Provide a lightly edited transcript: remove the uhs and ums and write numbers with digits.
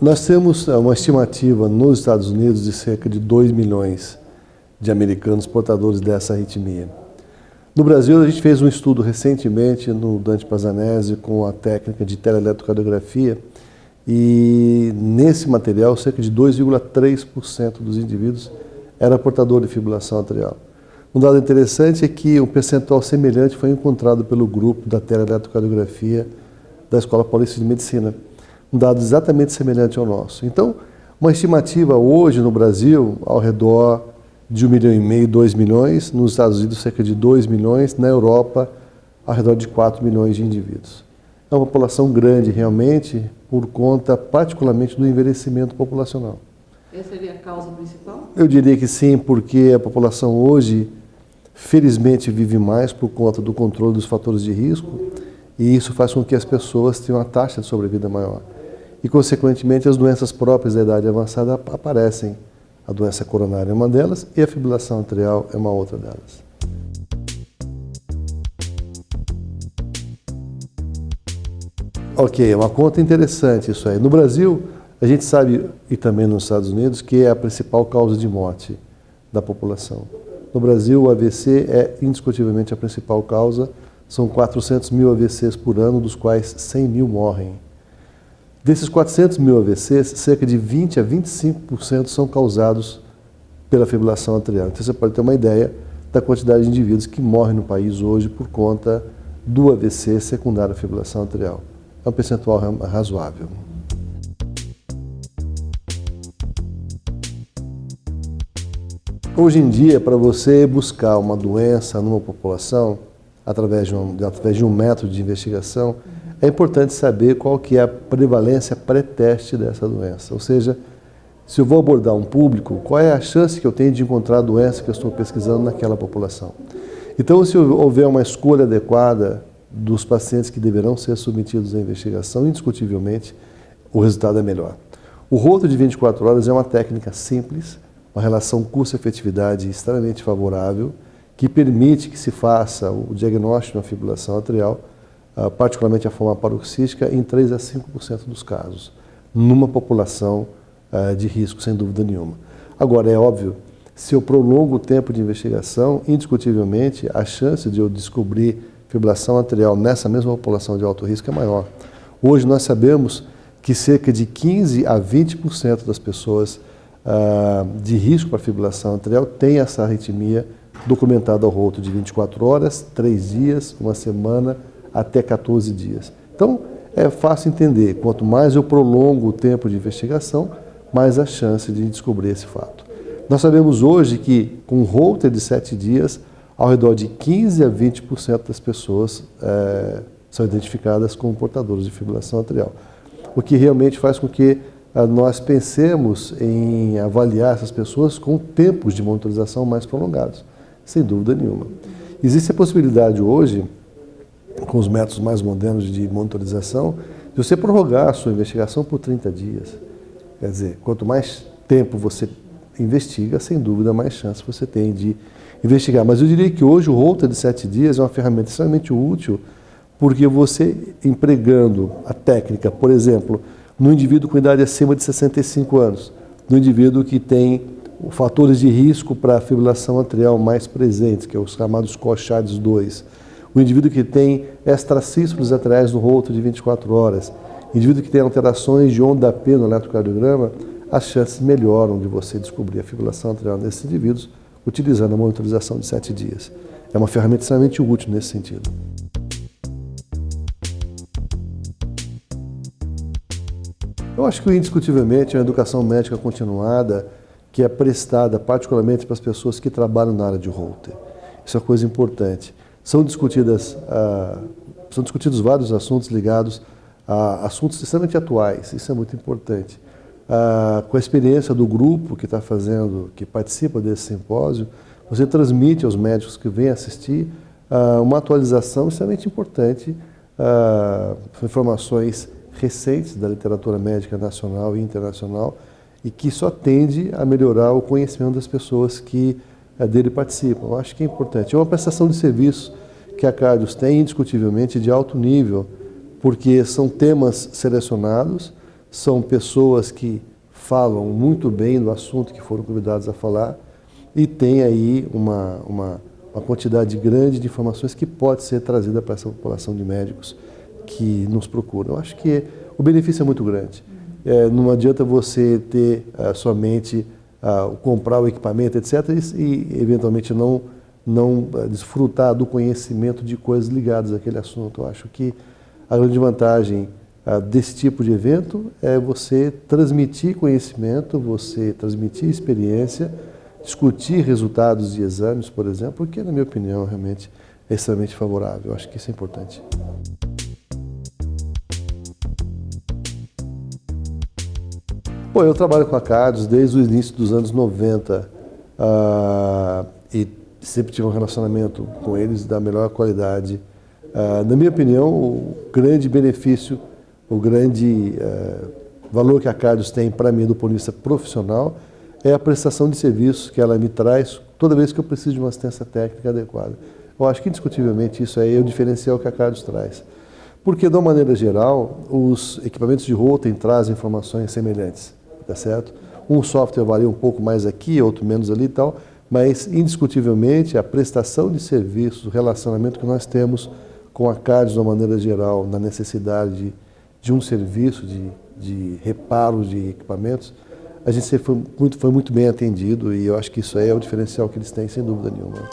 Nós temos uma estimativa nos Estados Unidos de cerca de 2 milhões de americanos portadores dessa arritmia. No Brasil, a gente fez um estudo recentemente no Dante Pazzanese com a técnica de teleeletrocardiografia e nesse material, cerca de 2,3% dos indivíduos era portador de fibrilação atrial. Um dado interessante é que um percentual semelhante foi encontrado pelo grupo da teleeletrocardiografia da Escola Paulista de Medicina. Um dado exatamente semelhante ao nosso. Então, uma estimativa hoje no Brasil, ao redor de 1,5 milhão, 2 milhões, nos Estados Unidos cerca de 2 milhões, na Europa ao redor de 4 milhões de indivíduos. É uma população grande realmente, por conta particularmente do envelhecimento populacional. Essa seria a causa principal? Eu diria que sim, porque a população hoje, felizmente, vive mais por conta do controle dos fatores de risco e isso faz com que as pessoas tenham uma taxa de sobrevida maior. E, consequentemente, as doenças próprias da idade avançada aparecem. A doença coronária é uma delas e a fibrilação atrial é uma outra delas. Ok, é uma conta interessante isso aí. No Brasil, a gente sabe, e também nos Estados Unidos, que é a principal causa de morte da população. No Brasil, o AVC é indiscutivelmente a principal causa. São 400 mil AVCs por ano, dos quais 100 mil morrem. Desses 400 mil AVCs, cerca de 20 a 25% são causados pela fibrilação atrial. Então você pode ter uma ideia da quantidade de indivíduos que morrem no país hoje por conta do AVC secundário à fibrilação atrial. É um percentual razoável. Hoje em dia, para você buscar uma doença numa população, através de um método de investigação, é importante saber qual que é a prevalência pré-teste dessa doença. Ou seja, se eu vou abordar um público, qual é a chance que eu tenho de encontrar a doença que eu estou pesquisando naquela população. Então, se houver uma escolha adequada dos pacientes que deverão ser submetidos à investigação, indiscutivelmente, o resultado é melhor. O Holter de 24 horas é uma técnica simples, uma relação custo-efetividade extremamente favorável, que permite que se faça o diagnóstico de uma fibrilação atrial, particularmente a forma paroxística, em 3 a 5% dos casos, numa população de risco, sem dúvida nenhuma. Agora, é óbvio, se eu prolongo o tempo de investigação, indiscutivelmente, a chance de eu descobrir fibrilação atrial nessa mesma população de alto risco é maior. Hoje nós sabemos que cerca de 15 a 20% das pessoas de risco para fibrilação atrial têm essa arritmia documentada ao Holter de 24 horas, 3 dias, uma semana, até 14 dias. Então, é fácil entender, quanto mais eu prolongo o tempo de investigação, mais a chance de descobrir esse fato. Nós sabemos hoje que, com o Holter de 7 dias, ao redor de 15 a 20% das pessoas são identificadas como portadores de fibrilação atrial. O que realmente faz com que nós pensemos em avaliar essas pessoas com tempos de monitorização mais prolongados, sem dúvida nenhuma. Existe a possibilidade hoje, com os métodos mais modernos de monitorização, de você prorrogar a sua investigação por 30 dias. Quer dizer, quanto mais tempo você investiga, sem dúvida, mais chance você tem de investigar. Mas eu diria que hoje o Holter de 7 dias é uma ferramenta extremamente útil, porque você, empregando a técnica, por exemplo, no indivíduo com idade acima de 65 anos, no indivíduo que tem fatores de risco para a fibrilação atrial mais presentes, que é os chamados Cochares 2, o indivíduo que tem extracístoles atriais no Holter de 24 horas, indivíduo que tem alterações de onda P no eletrocardiograma, as chances melhoram de você descobrir a fibrilação atrial nesses indivíduos utilizando a monitorização de 7 dias. É uma ferramenta extremamente útil nesse sentido. Eu acho que, indiscutivelmente, a educação médica continuada, que é prestada particularmente para as pessoas que trabalham na área de Holter. Isso é uma coisa importante. São discutidos vários assuntos ligados a assuntos extremamente atuais, isso é muito importante. Com a experiência do grupo que está fazendo, que participa desse simpósio, você transmite aos médicos que vêm assistir uma atualização extremamente importante, informações recentes da literatura médica nacional e internacional, e que só tende a melhorar o conhecimento das pessoas que dele participam. Eu acho que é importante. É uma prestação de serviço que a Cardios tem, indiscutivelmente, de alto nível, porque são temas selecionados, são pessoas que falam muito bem do assunto que foram convidados a falar e tem aí uma quantidade grande de informações que pode ser trazida para essa população de médicos que nos procuram. Eu acho que o benefício é muito grande. Não adianta você ter somente comprar o equipamento, etc., e eventualmente não desfrutar do conhecimento de coisas ligadas àquele assunto. Eu acho que a grande vantagem desse tipo de evento é você transmitir conhecimento, você transmitir experiência, discutir resultados de exames, por exemplo, que, na minha opinião, realmente é extremamente favorável. Eu acho que isso é importante. Bom, eu trabalho com a Cardios desde o início dos anos 90 e sempre tive um relacionamento com eles da melhor qualidade. Na minha opinião, o grande benefício, o grande valor que a Cardios tem para mim do ponto de vista profissional é a prestação de serviços que ela me traz toda vez que eu preciso de uma assistência técnica adequada. Eu acho que indiscutivelmente isso aí é o diferencial que a Cardios traz. Porque, de uma maneira geral, os equipamentos de Holter trazem informações semelhantes, tá certo? Um software varia um pouco mais aqui, outro menos ali e tal, mas indiscutivelmente a prestação de serviços, o relacionamento que nós temos com a Cardios de uma maneira geral, na necessidade de um serviço de reparo de equipamentos, a gente foi muito bem atendido e eu acho que isso aí é o diferencial que eles têm, sem dúvida nenhuma.